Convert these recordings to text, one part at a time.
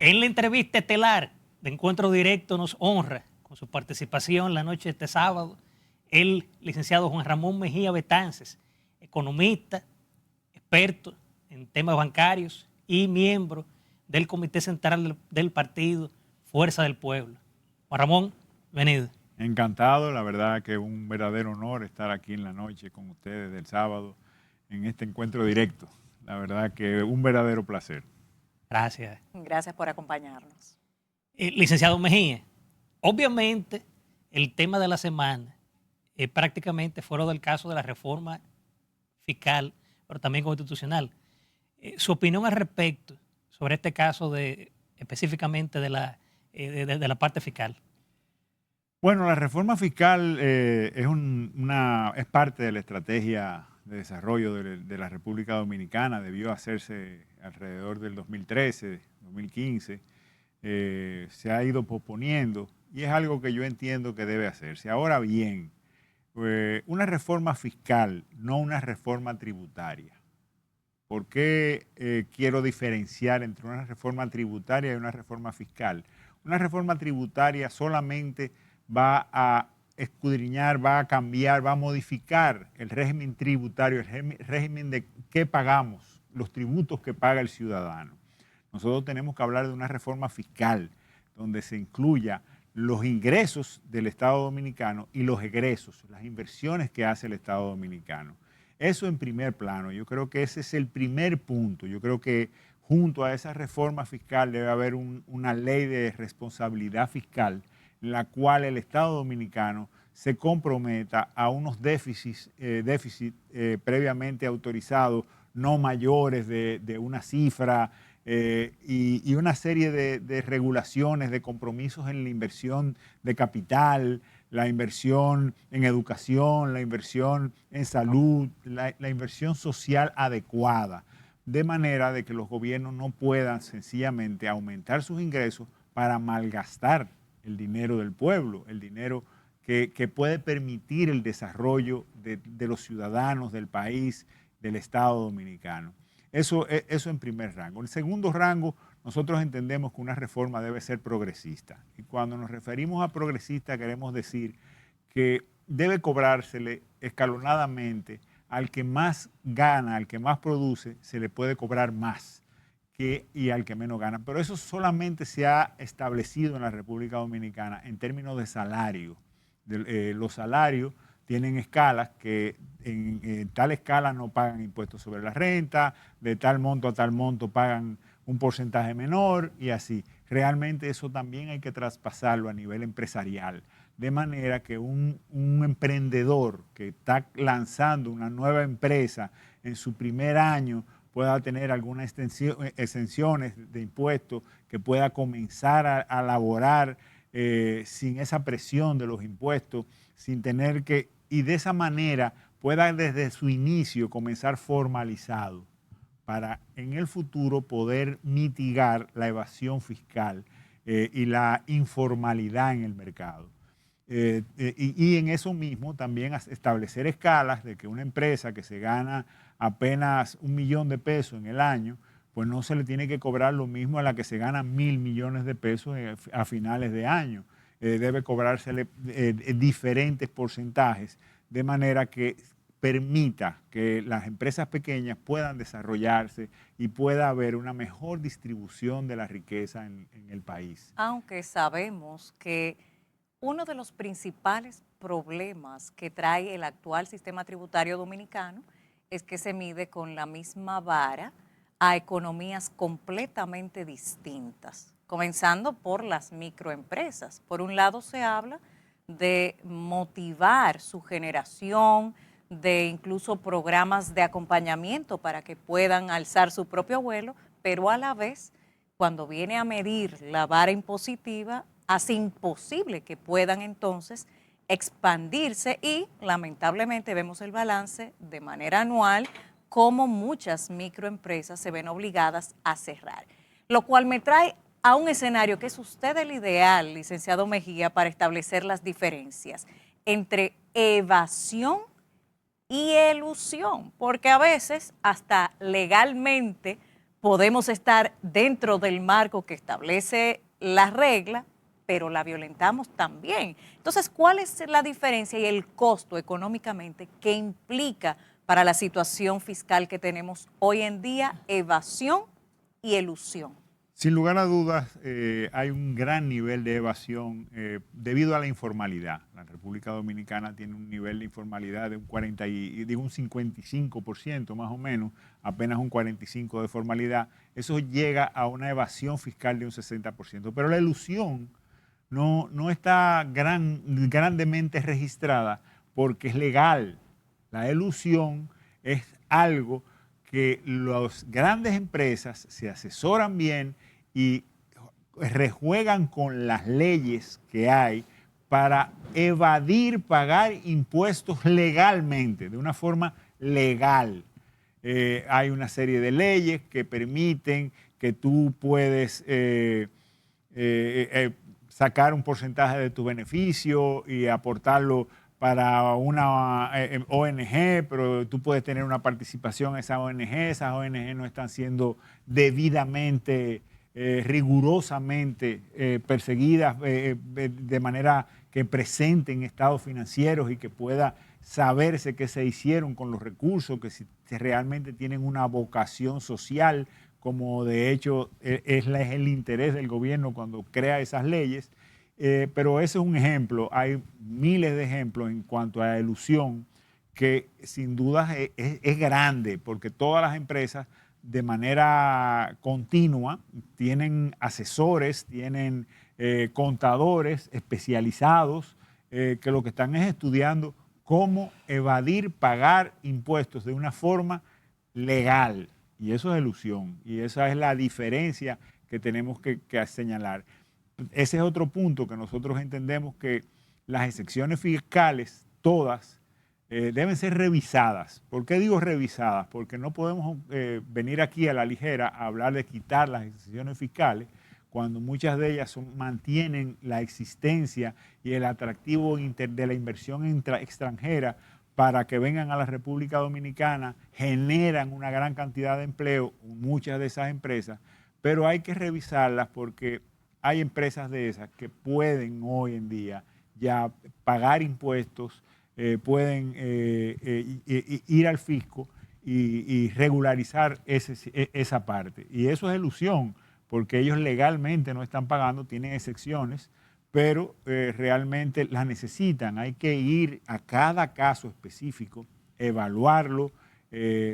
En la entrevista estelar de Encuentro Directo nos honra con su participación la noche de este sábado el licenciado Juan Ramón Mejía Betances, economista, experto en temas bancarios y miembro del Comité Central del Partido Fuerza del Pueblo. Juan Ramón, bienvenido. Encantado, la verdad que es un verdadero honor estar aquí en la noche con ustedes del sábado en este encuentro directo. La verdad que un verdadero placer. Gracias. Gracias por acompañarnos. Licenciado Mejía, obviamente el tema de la semana es prácticamente fuera del caso de la reforma fiscal, pero también constitucional. Su opinión al respecto sobre este caso específicamente de la parte fiscal. Bueno, la reforma fiscal es parte de la estrategia de desarrollo de la República Dominicana. Debió hacerse alrededor del 2013, 2015. Se ha ido posponiendo y es algo que yo entiendo que debe hacerse. Ahora bien, una reforma fiscal, no una reforma tributaria. ¿Por qué quiero diferenciar entre una reforma tributaria y una reforma fiscal? Una reforma tributaria solamente va a escudriñar, va a cambiar, va a modificar el régimen tributario, el régimen de qué pagamos, los tributos que paga el ciudadano. Nosotros tenemos que hablar de una reforma fiscal donde se incluya los ingresos del Estado Dominicano y los egresos, las inversiones que hace el Estado Dominicano. Eso en primer plano. Yo creo que ese es el primer punto. Yo creo que junto a esa reforma fiscal debe haber una ley de responsabilidad fiscal en la cual el Estado Dominicano se comprometa a unos déficits previamente autorizados, no mayores de una cifra, y una serie de regulaciones, de compromisos en la inversión de capital, la inversión en educación, la inversión en salud, la inversión social adecuada, de manera de que los gobiernos no puedan sencillamente aumentar sus ingresos para malgastar el dinero del pueblo, el dinero que puede permitir el desarrollo de los ciudadanos del país, del Estado Dominicano. Eso en primer rango. En segundo rango, nosotros entendemos que una reforma debe ser progresista. Y cuando nos referimos a progresista, queremos decir que debe cobrársele escalonadamente al que más gana, al que más produce, se le puede cobrar más y al que menos gana. Pero eso solamente se ha establecido en la República Dominicana en términos de salario. Los salarios tienen escalas que en tal escala no pagan impuestos sobre la renta, de tal monto a tal monto pagan un porcentaje menor y así. Realmente eso también hay que traspasarlo a nivel empresarial, de manera que un emprendedor que está lanzando una nueva empresa en su primer año pueda tener algunas exenciones de impuestos, que pueda comenzar a laborar sin esa presión de los impuestos, sin tener que, y de esa manera pueda desde su inicio comenzar formalizado para en el futuro poder mitigar la evasión fiscal y la informalidad en el mercado. Y en eso mismo también establecer escalas de que una empresa que se gana apenas $1 millón de pesos en el año, pues no se le tiene que cobrar lo mismo a la que se gana 1.000 millones de pesos a finales de año. Debe cobrársele diferentes porcentajes, de manera que permita que las empresas pequeñas puedan desarrollarse y pueda haber una mejor distribución de la riqueza en el país. Aunque sabemos que uno de los principales problemas que trae el actual sistema tributario dominicano es que se mide con la misma vara a economías completamente distintas, comenzando por las microempresas. Por un lado se habla de motivar su generación, de incluso programas de acompañamiento para que puedan alzar su propio vuelo, pero a la vez, cuando viene a medir la vara impositiva, hace imposible que puedan entonces expandirse y lamentablemente vemos el balance de manera anual como muchas microempresas se ven obligadas a cerrar. Lo cual me trae a un escenario que es usted el ideal, licenciado Mejía, para establecer las diferencias entre evasión y elusión, porque a veces hasta legalmente podemos estar dentro del marco que establece la regla, pero la violentamos también. Entonces, ¿cuál es la diferencia y el costo económicamente que implica para la situación fiscal que tenemos hoy en día evasión y elusión? Sin lugar a dudas, hay un gran nivel de evasión debido a la informalidad. La República Dominicana tiene un nivel de informalidad de un 55% más o menos, apenas un 45% de formalidad. Eso llega a una evasión fiscal de un 60%. Pero la elusión no está grandemente registrada porque es legal. La elusión es algo que las grandes empresas se asesoran bien y rejuegan con las leyes que hay para evadir pagar impuestos legalmente, de una forma legal. Hay una serie de leyes que permiten que tú puedes sacar un porcentaje de tu beneficio y aportarlo para una ONG, pero tú puedes tener una participación en esa ONG. Esas ONG no están siendo debidamente, rigurosamente perseguidas de manera que presenten estados financieros y que pueda saberse qué se hicieron con los recursos, que si realmente tienen una vocación social, como de hecho es el interés del gobierno cuando crea esas leyes. Pero ese es un ejemplo. Hay miles de ejemplos en cuanto a elusión que sin duda es grande, porque todas las empresas de manera continua tienen asesores, tienen contadores especializados que lo que están es estudiando cómo evadir, pagar impuestos de una forma legal. Y eso es elusión. Y esa es la diferencia que tenemos que señalar. Ese es otro punto que nosotros entendemos que las excepciones fiscales, todas, deben ser revisadas. ¿Por qué digo revisadas? Porque no podemos venir aquí a la ligera a hablar de quitar las excepciones fiscales cuando muchas de ellas mantienen la existencia y el atractivo de la inversión extranjera para que vengan a la República Dominicana, generan una gran cantidad de empleo, muchas de esas empresas, pero hay que revisarlas porque hay empresas de esas que pueden hoy en día ya pagar impuestos, pueden ir al fisco y regularizar esa parte. Y eso es elusión, porque ellos legalmente no están pagando, tienen excepciones, pero realmente las necesitan. Hay que ir a cada caso específico, evaluarlo,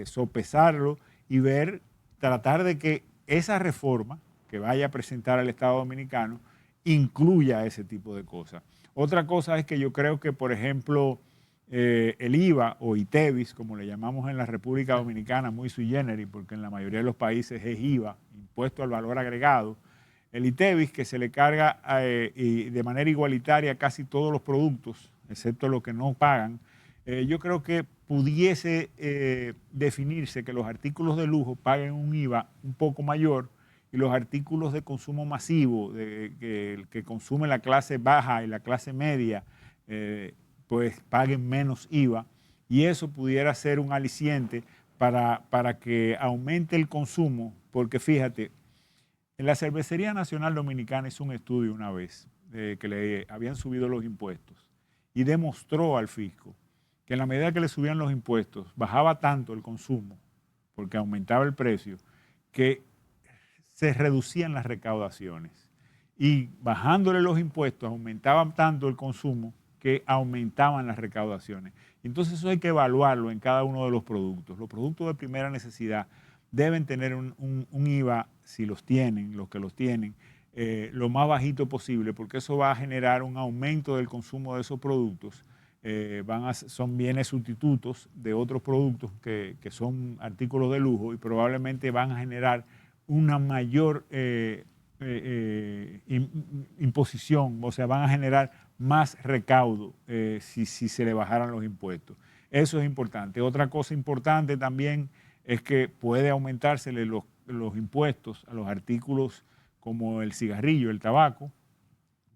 sopesarlo y ver, tratar de que esa reforma que vaya a presentar al Estado Dominicano incluya ese tipo de cosas. Otra cosa es que yo creo que, por ejemplo, el IVA o ITEVIS, como le llamamos en la República Dominicana, muy sui generis, porque en la mayoría de los países es IVA, impuesto al valor agregado, el ITEVIS que se le carga de manera igualitaria a casi todos los productos, excepto los que no pagan, yo creo que pudiese definirse que los artículos de lujo paguen un IVA un poco mayor y los artículos de consumo masivo, que consume la clase baja y la clase media, pues paguen menos IVA, y eso pudiera ser un aliciente para que aumente el consumo, porque fíjate, en la Cervecería Nacional Dominicana hizo un estudio una vez que le habían subido los impuestos y demostró al fisco que en la medida que le subían los impuestos bajaba tanto el consumo, porque aumentaba el precio, que se reducían las recaudaciones. Y bajándole los impuestos aumentaban tanto el consumo que aumentaban las recaudaciones. Entonces eso hay que evaluarlo en cada uno de los productos. Los productos de primera necesidad deben tener un IVA, si los tienen, los que los tienen, lo más bajito posible, porque eso va a generar un aumento del consumo de esos productos. Son bienes sustitutos de otros productos que son artículos de lujo y probablemente van a generar una mayor imposición, o sea, van a generar más recaudo si se le bajaran los impuestos. Eso es importante. Otra cosa importante también es que puede aumentársele los impuestos a los artículos como el cigarrillo, el tabaco,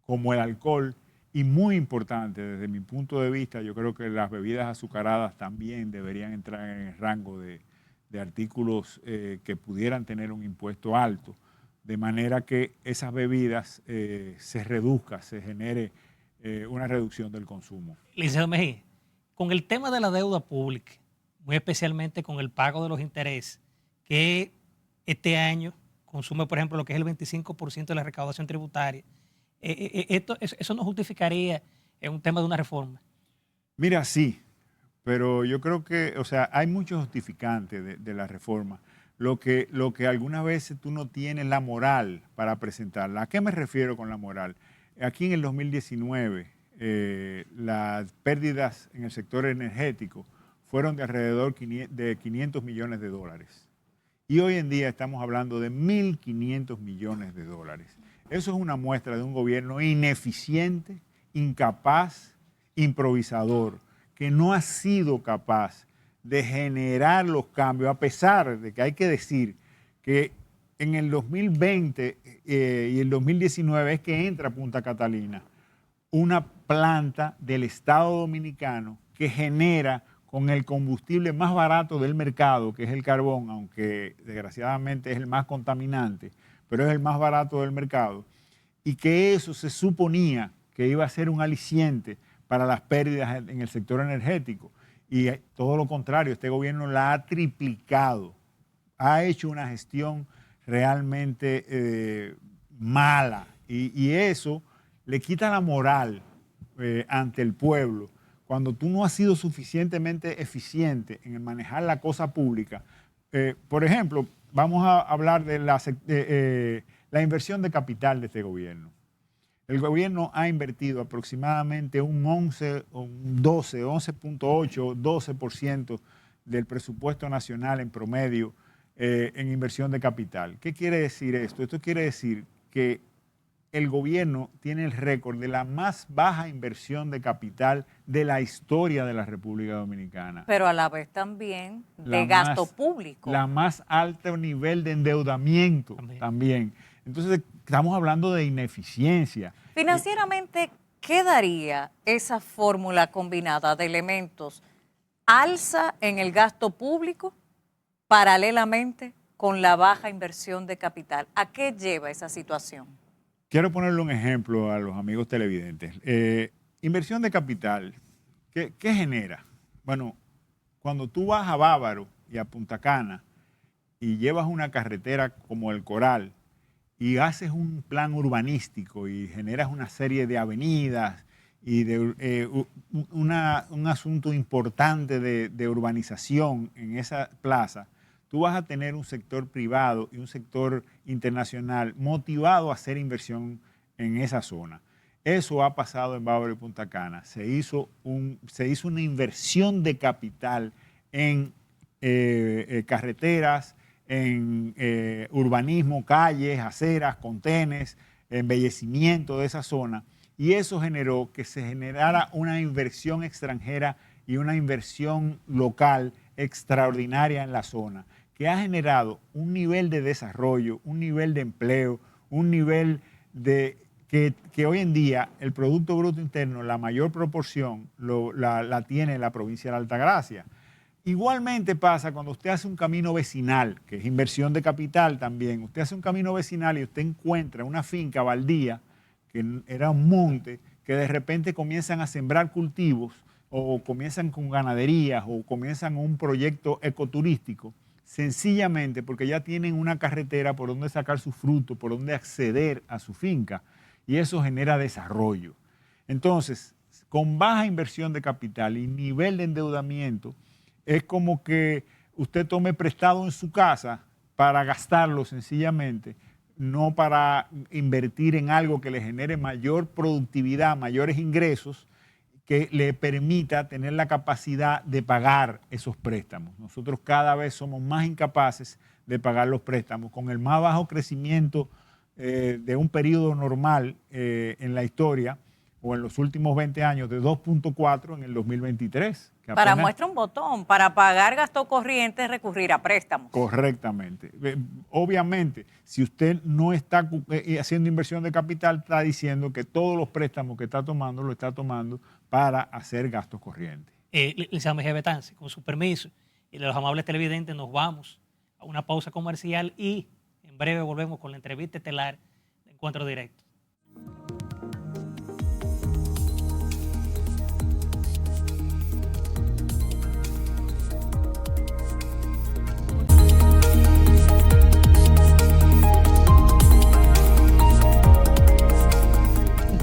como el alcohol, y muy importante desde mi punto de vista, yo creo que las bebidas azucaradas también deberían entrar en el rango de artículos que pudieran tener un impuesto alto, de manera que esas bebidas se reduzca, se genere una reducción del consumo. Licenciado Mejía, con el tema de la deuda pública, muy especialmente con el pago de los intereses, que este año consume, por ejemplo, lo que es el 25% de la recaudación tributaria, ¿eso no justificaría un tema de una reforma? Mira, sí, pero yo creo que, o sea, hay muchos justificantes de la reforma. Lo que algunas veces tú no tienes la moral para presentarla. ¿A qué me refiero con la moral? Aquí en el 2019, las pérdidas en el sector energético fueron de alrededor de 500 millones de dólares. Y hoy en día estamos hablando de 1.500 millones de dólares. Eso es una muestra de un gobierno ineficiente, incapaz, improvisador, que no ha sido capaz de generar los cambios, a pesar de que hay que decir que en el 2020 y el 2019 es que entra Punta Catalina, una planta del Estado Dominicano que genera con el combustible más barato del mercado, que es el carbón, aunque desgraciadamente es el más contaminante, pero es el más barato del mercado, y que eso se suponía que iba a ser un aliciente para las pérdidas en el sector energético. Y todo lo contrario, este gobierno la ha triplicado, ha hecho una gestión realmente mala, y eso le quita la moral ante el pueblo. Cuando tú no has sido suficientemente eficiente en manejar la cosa pública, por ejemplo, vamos a hablar de la inversión de capital de este gobierno. El gobierno ha invertido aproximadamente un 11.8, 12% del presupuesto nacional en promedio en inversión de capital. ¿Qué quiere decir esto? Esto quiere decir que el gobierno tiene el récord de la más baja inversión de capital de la historia de la República Dominicana. Pero a la vez también de gasto público. La más alto nivel de endeudamiento también. Entonces, estamos hablando de ineficiencia. Financieramente, ¿qué daría esa fórmula combinada de elementos? Alza en el gasto público paralelamente con la baja inversión de capital. ¿A qué lleva esa situación? Quiero ponerle un ejemplo a los amigos televidentes. Inversión de capital, ¿qué genera? Bueno, cuando tú vas a Bávaro y a Punta Cana y llevas una carretera como el Coral y haces un plan urbanístico y generas una serie de avenidas y de un asunto importante de urbanización en esa plaza, tú vas a tener un sector privado y un sector internacional motivado a hacer inversión en esa zona. Eso ha pasado en Bávaro y Punta Cana. Se hizo una inversión de capital en carreteras, en urbanismo, calles, aceras, contenes, embellecimiento de esa zona. Y eso generó que se generara una inversión extranjera y una inversión local extraordinaria en la zona, que ha generado un nivel de desarrollo, un nivel de empleo, un nivel de que hoy en día el Producto Bruto Interno, la mayor proporción la tiene la provincia de Altagracia. Igualmente pasa cuando usted hace un camino vecinal, que es inversión de capital también. Usted hace un camino vecinal y usted encuentra una finca baldía, que era un monte, que de repente comienzan a sembrar cultivos o comienzan con ganaderías o comienzan un proyecto ecoturístico, sencillamente porque ya tienen una carretera por donde sacar su fruto, por donde acceder a su finca, y eso genera desarrollo. Entonces, con baja inversión de capital y nivel de endeudamiento, es como que usted tome prestado en su casa para gastarlo sencillamente, no para invertir en algo que le genere mayor productividad, mayores ingresos, que le permita tener la capacidad de pagar esos préstamos. Nosotros cada vez somos más incapaces de pagar los préstamos. Con el más bajo crecimiento de un periodo normal en la historia, o en los últimos 20 años, de 2.4 en el 2023. Para muestra un botón, para pagar gasto corriente, recurrir a préstamos. Correctamente. Obviamente, si usted no está haciendo inversión de capital, está diciendo que todos los préstamos que está tomando, lo está tomando para hacer gastos corrientes. Licenciado Mejía Betance, con su permiso, Y de los amables televidentes nos vamos a una pausa comercial y en breve volvemos con la entrevista estelar de Encuentro Directo.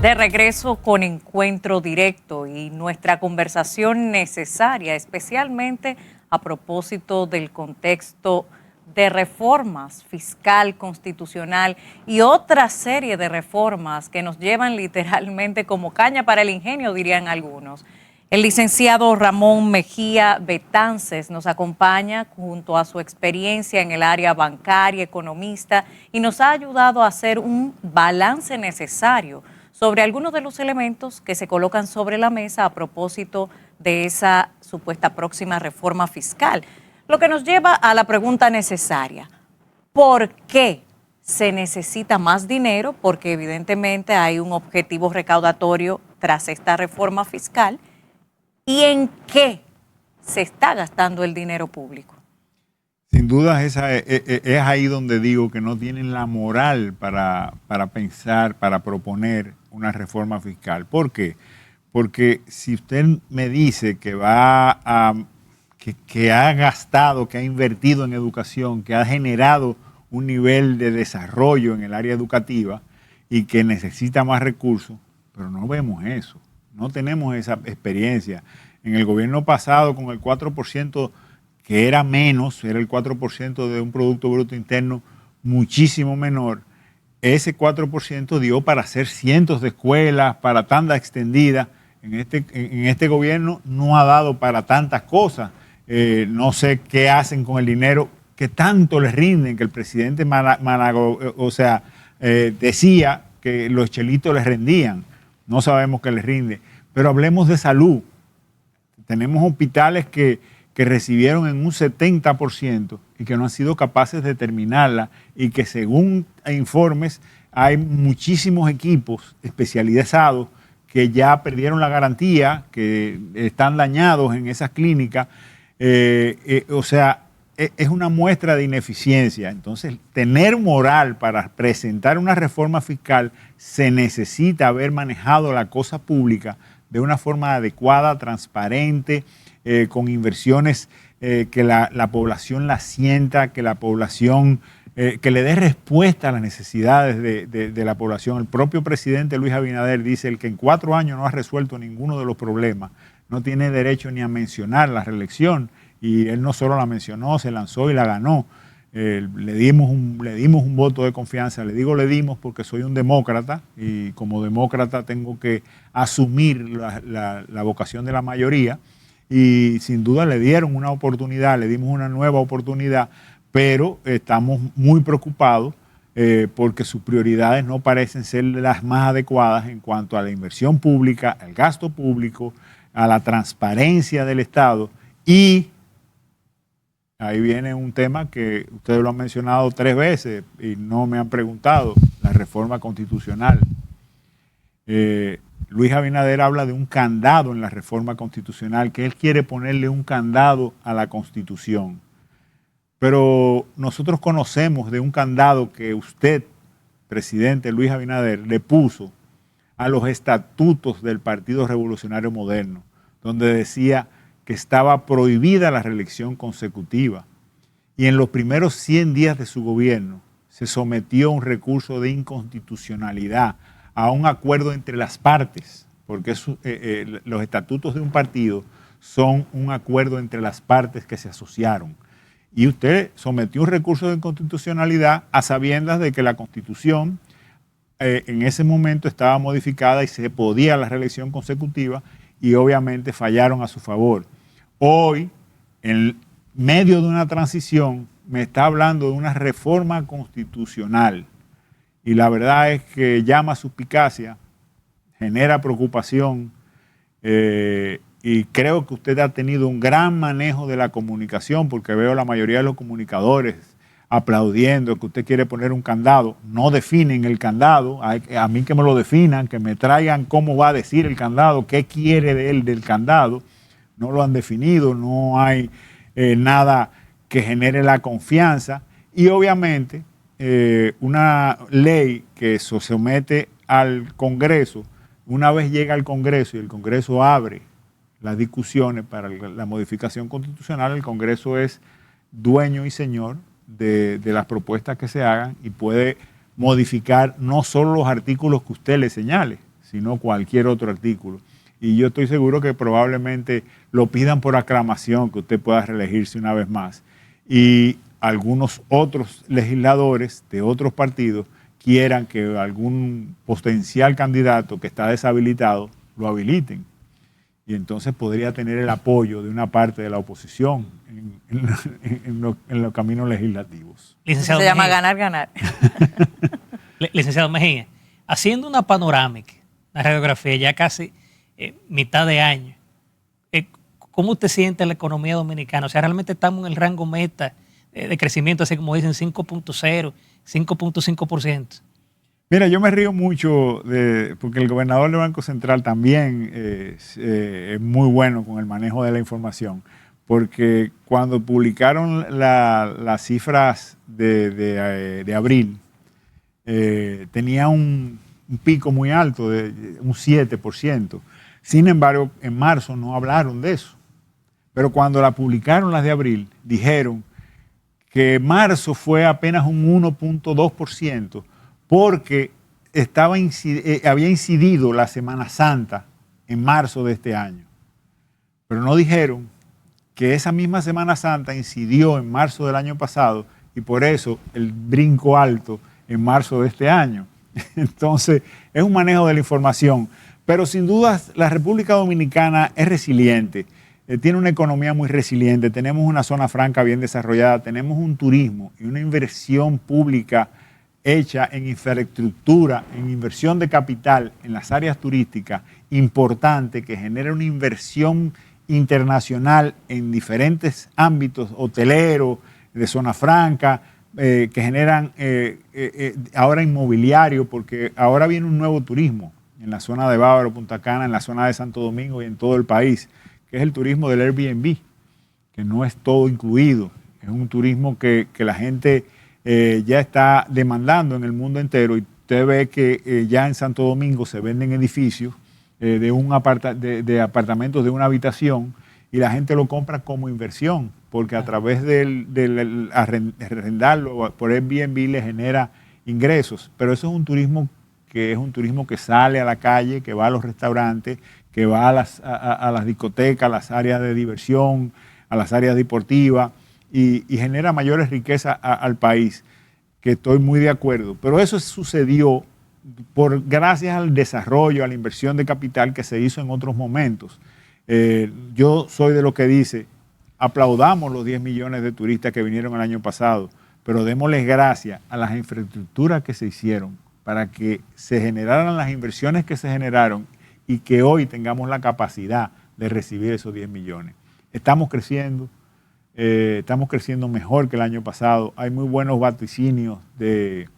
De regreso con Encuentro Directo y nuestra conversación necesaria, especialmente a propósito del contexto de reformas fiscal, constitucional y otra serie de reformas que nos llevan literalmente como caña para el ingenio, dirían algunos. El licenciado Ramón Mejía Betances nos acompaña junto a su experiencia en el área bancaria, economista, y nos ha ayudado a hacer un balance necesario sobre algunos de los elementos que se colocan sobre la mesa a propósito de esa supuesta próxima reforma fiscal. Lo que nos lleva a la pregunta necesaria: ¿por qué se necesita más dinero? Porque evidentemente hay un objetivo recaudatorio tras esta reforma fiscal. ¿Y en qué se está gastando el dinero público? Sin duda es ahí donde digo que no tienen la moral para pensar, para proponer una reforma fiscal. ¿Por qué? Porque si usted me dice que que ha gastado, que ha invertido en educación, que ha generado un nivel de desarrollo en el área educativa y que necesita más recursos, pero no vemos eso, no tenemos esa experiencia. En el gobierno pasado, con el 4%, que era menos, era el 4% de un Producto Bruto Interno muchísimo menor, ese 4% dio para hacer cientos de escuelas, para tanda extendida. En este gobierno no ha dado para tantas cosas. No sé qué hacen con el dinero que tanto les rinden, que el presidente decía que los chelitos les rendían. No sabemos qué les rinde. Pero hablemos de salud. Tenemos hospitales que recibieron en un 70% y que no han sido capaces de terminarla, y que según informes hay muchísimos equipos especializados que ya perdieron la garantía, que están dañados en esas clínicas. Es una muestra de ineficiencia. Entonces, tener moral para presentar una reforma fiscal, se necesita haber manejado la cosa pública de una forma adecuada, transparente, con inversiones que la población la sienta, que la población, que le dé respuesta a las necesidades de la población. El propio presidente Luis Abinader dice: el que en 4 años no ha resuelto ninguno de los problemas no tiene derecho ni a mencionar la reelección. Y él no solo la mencionó, se lanzó y la ganó. Le dimos un voto de confianza. Le dimos porque soy un demócrata, y como demócrata tengo que asumir la vocación de la mayoría. Y sin duda le dieron una oportunidad, le dimos una nueva oportunidad, pero estamos muy preocupados porque sus prioridades no parecen ser las más adecuadas en cuanto a la inversión pública, al gasto público, a la transparencia del Estado. Y ahí viene un tema que ustedes lo han mencionado 3 veces y no me han preguntado: la reforma constitucional. Luis Abinader habla de un candado en la reforma constitucional, que él quiere ponerle un candado a la Constitución. Pero nosotros conocemos de un candado que usted, presidente Luis Abinader, le puso a los estatutos del Partido Revolucionario Moderno, donde decía que estaba prohibida la reelección consecutiva. Y en los primeros 100 días de su gobierno se sometió a un recurso de inconstitucionalidad, a un acuerdo entre las partes, porque los estatutos de un partido son un acuerdo entre las partes que se asociaron. Y usted sometió un recurso de inconstitucionalidad a sabiendas de que la Constitución en ese momento estaba modificada y se podía la reelección consecutiva, y obviamente fallaron a su favor. Hoy, en medio de una transición, me está hablando de una reforma constitucional. Y la verdad es que llama suspicacia, genera preocupación, y creo que usted ha tenido un gran manejo de la comunicación, porque veo a la mayoría de los comunicadores aplaudiendo que usted quiere poner un candado. No definen el candado, a mí que me lo definan, que me traigan cómo va a decir el candado, qué quiere de él del candado. No lo han definido, no hay nada que genere la confianza y obviamente una ley que se somete al Congreso, una vez llega al Congreso y el Congreso abre las discusiones para la modificación constitucional, el Congreso es dueño y señor de las propuestas que se hagan y puede modificar no solo los artículos que usted le señale, sino cualquier otro artículo. Y yo estoy seguro que probablemente lo pidan por aclamación, que usted pueda reelegirse una vez más. Y algunos otros legisladores de otros partidos quieran que algún potencial candidato que está deshabilitado lo habiliten. Y entonces podría tener el apoyo de una parte de la oposición en los caminos legislativos. Licenciado Se llama Mejía. ganar, ganar. Licenciado Mejía, haciendo una panorámica, una radiografía ya casi mitad de año, ¿cómo usted siente la economía dominicana? O sea, ¿realmente estamos en el rango meta de crecimiento, así como dicen 5.0, 5.5%? Mira, yo me río mucho porque el gobernador del Banco Central también es muy bueno con el manejo de la información, porque cuando publicaron las cifras de abril, tenía un pico muy alto, de un 7%. Sin embargo, en marzo no hablaron de eso. Pero cuando la publicaron las de abril, dijeron que marzo fue apenas un 1.2%, porque había incidido la Semana Santa en marzo de este año. Pero no dijeron que esa misma Semana Santa incidió en marzo del año pasado y por eso el brinco alto en marzo de este año. Entonces, es un manejo de la información. Pero sin duda, la República Dominicana es resiliente, tiene una economía muy resiliente, tenemos una zona franca bien desarrollada, tenemos un turismo y una inversión pública hecha en infraestructura, en inversión de capital en las áreas turísticas, importante, que genera una inversión internacional en diferentes ámbitos, hotelero, de zona franca, que generan ahora inmobiliario, porque ahora viene un nuevo turismo en la zona de Bávaro, Punta Cana, en la zona de Santo Domingo y en todo el país, que es el turismo del Airbnb, que no es todo incluido, es un turismo que la gente ya está demandando en el mundo entero y usted ve que ya en Santo Domingo se venden edificios de apartamentos de una habitación y la gente lo compra como inversión, porque a través del arrendarlo por Airbnb le genera ingresos, pero eso es un turismo que sale a la calle, que va a los restaurantes, que va a las discotecas, a las áreas de diversión, a las áreas deportivas y genera mayores riquezas al país, que estoy muy de acuerdo. Pero eso sucedió gracias al desarrollo, a la inversión de capital que se hizo en otros momentos. Yo soy de los que dice, aplaudamos los 10 millones de turistas que vinieron el año pasado, pero démosles gracias a las infraestructuras que se hicieron para que se generaran las inversiones que se generaron y que hoy tengamos la capacidad de recibir esos 10 millones. Estamos creciendo mejor que el año pasado. Hay muy buenos vaticinios del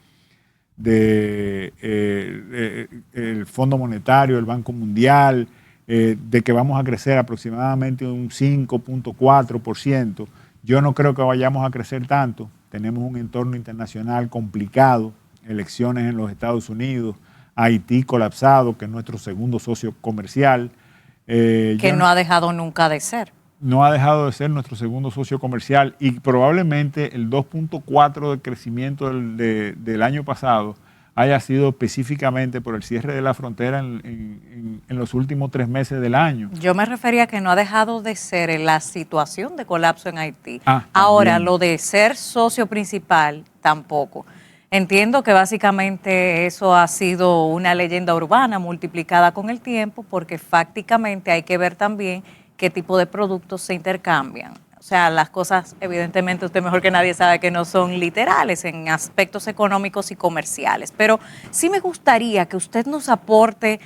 Fondo Monetario, el Banco Mundial, de que vamos a crecer aproximadamente un 5.4%. Yo no creo que vayamos a crecer tanto. Tenemos un entorno internacional complicado, elecciones en los Estados Unidos, Haití colapsado, que es nuestro segundo socio comercial. Que no ha dejado nunca de ser. No ha dejado de ser nuestro segundo socio comercial y probablemente el 2.4% de crecimiento del año pasado haya sido específicamente por el cierre de la frontera en los últimos 3 meses del año. Yo me refería a que no ha dejado de ser en la situación de colapso en Haití. también. Ahora, lo de ser socio principal, tampoco. Entiendo que básicamente eso ha sido una leyenda urbana multiplicada con el tiempo, porque fácticamente hay que ver también qué tipo de productos se intercambian. O sea, las cosas, evidentemente, usted mejor que nadie sabe que no son literales en aspectos económicos y comerciales. Pero sí me gustaría que usted nos aporte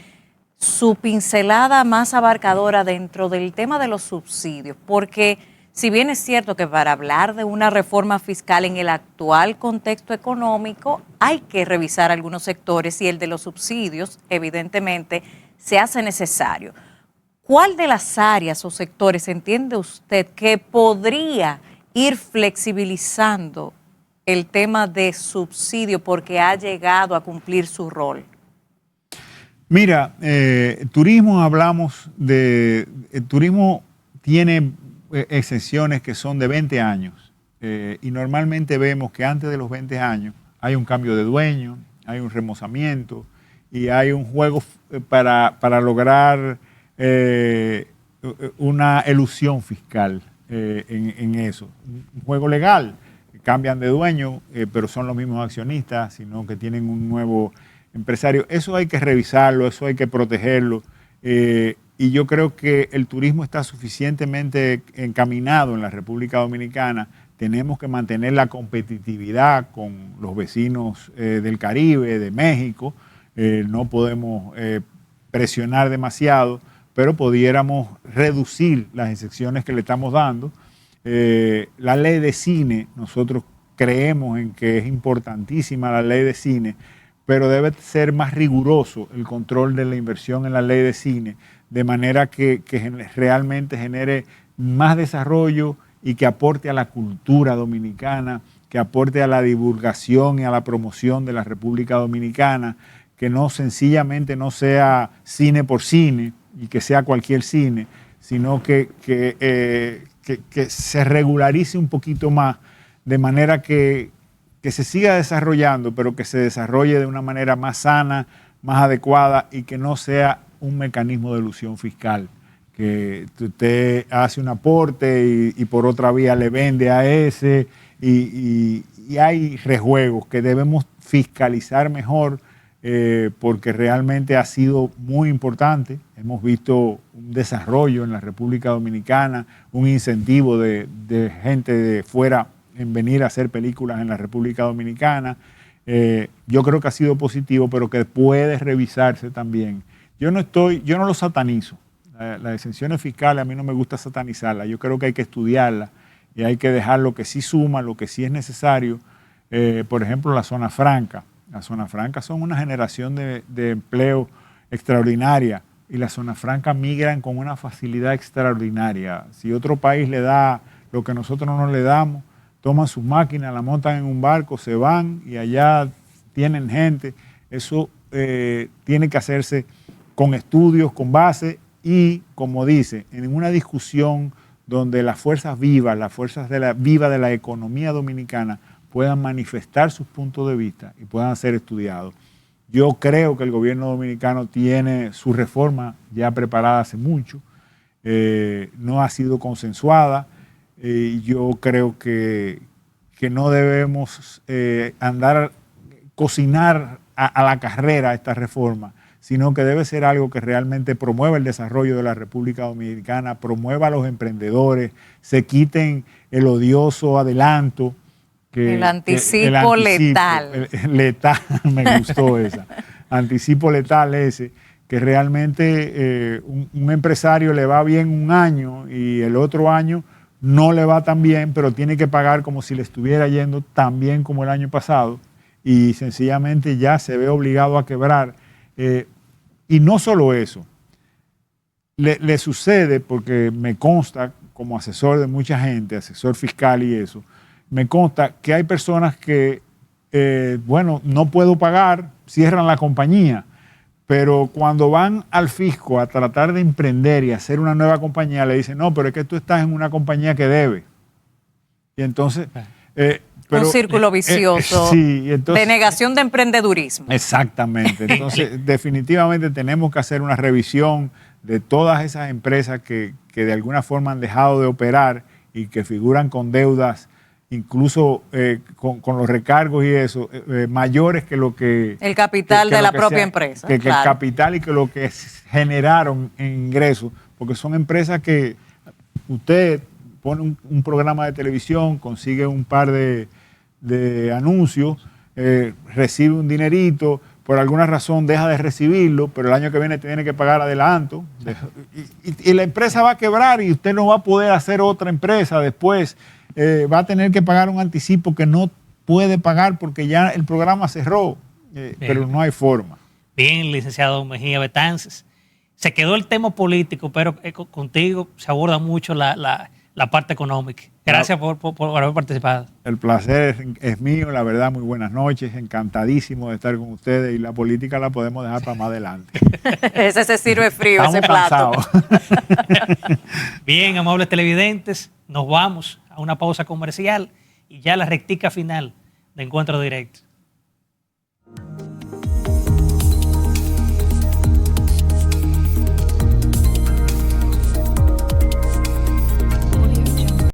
su pincelada más abarcadora dentro del tema de los subsidios, porque si bien es cierto que para hablar de una reforma fiscal en el actual contexto económico hay que revisar algunos sectores y el de los subsidios, evidentemente, se hace necesario. ¿Cuál de las áreas o sectores entiende usted que podría ir flexibilizando el tema de subsidio porque ha llegado a cumplir su rol? Mira, turismo hablamos de... El turismo tiene exenciones que son de 20 años y normalmente vemos que antes de los 20 años hay un cambio de dueño, hay un remozamiento y hay un juego para lograr una elusión fiscal en eso. Un juego legal, cambian de dueño, pero son los mismos accionistas, sino que tienen un nuevo empresario. Eso hay que revisarlo, eso hay que protegerlo. Y yo creo que el turismo está suficientemente encaminado en la República Dominicana. Tenemos que mantener la competitividad con los vecinos del Caribe, de México. No podemos presionar demasiado, pero pudiéramos reducir las excepciones que le estamos dando. La ley de cine, nosotros creemos en que es importantísima la ley de cine, pero debe ser más riguroso el control de la inversión en la ley de cine, de manera que realmente genere más desarrollo y que aporte a la cultura dominicana, que aporte a la divulgación y a la promoción de la República Dominicana, que no sencillamente no sea cine por cine y que sea cualquier cine, sino que se regularice un poquito más, de manera que se siga desarrollando, pero que se desarrolle de una manera más sana, más adecuada y que no sea un mecanismo de elusión fiscal, que usted hace un aporte y por otra vía le vende a ese y hay rejuegos que debemos fiscalizar mejor porque realmente ha sido muy importante. Hemos visto un desarrollo en la República Dominicana, un incentivo de gente de fuera en venir a hacer películas en la República Dominicana. Yo creo que ha sido positivo, pero que puede revisarse también. Yo no lo satanizo. Las exenciones fiscales a mí no me gusta satanizarlas. Yo creo que hay que estudiarlas y hay que dejar lo que sí suma, lo que sí es necesario. Por ejemplo, la zona franca. Las zonas francas son una generación de empleo extraordinaria y las zonas francas migran con una facilidad extraordinaria. Si otro país le da lo que nosotros no le damos, toman sus máquinas, la montan en un barco, se van y allá tienen gente. Eso tiene que hacerse con estudios, con base y, como dice, en una discusión donde las fuerzas vivas, las fuerzas vivas de la economía dominicana puedan manifestar sus puntos de vista y puedan ser estudiados. Yo creo que el gobierno dominicano tiene su reforma ya preparada hace mucho, no ha sido consensuada. Yo creo que no debemos cocinar a la carrera esta reforma, sino que debe ser algo que realmente promueva el desarrollo de la República Dominicana, promueva a los emprendedores, se quiten el odioso adelanto. El anticipo letal. Letal, me gustó esa. Anticipo letal ese, que realmente un empresario le va bien un año y el otro año no le va tan bien, pero tiene que pagar como si le estuviera yendo tan bien como el año pasado y sencillamente ya se ve obligado a quebrar. Y no solo eso, le sucede, porque me consta como asesor de mucha gente, asesor fiscal y eso, me consta que hay personas que, no puedo pagar, cierran la compañía, pero cuando van al fisco a tratar de emprender y hacer una nueva compañía, le dicen, no, pero es que tú estás en una compañía que debe. Y entonces... un círculo vicioso sí, entonces, de negación de emprendedurismo. Exactamente. Entonces, definitivamente tenemos que hacer una revisión de todas esas empresas que de alguna forma han dejado de operar y que figuran con deudas, incluso con los recargos y eso, mayores que lo que... El capital de la propia empresa. Que el capital y que lo que generaron en ingresos, porque son empresas que usted pone un programa de televisión, consigue un par de anuncios, recibe un dinerito, por alguna razón deja de recibirlo, pero el año que viene tiene que pagar adelanto. Y la empresa va a quebrar y usted no va a poder hacer otra empresa después. Va a tener que pagar un anticipo que no puede pagar porque ya el programa cerró, pero no hay forma. Bien, licenciado Mejía Betances. Se quedó el tema político, pero contigo se aborda mucho la parte económica. Gracias por haber participado. El placer es mío, la verdad, muy buenas noches, encantadísimo de estar con ustedes y la política la podemos dejar para más adelante. Ese se sirve frío, Estamos ese plato. cansados. Bien, amables televidentes, nos vamos a una pausa comercial y ya la rectica final de Encuentro Directo.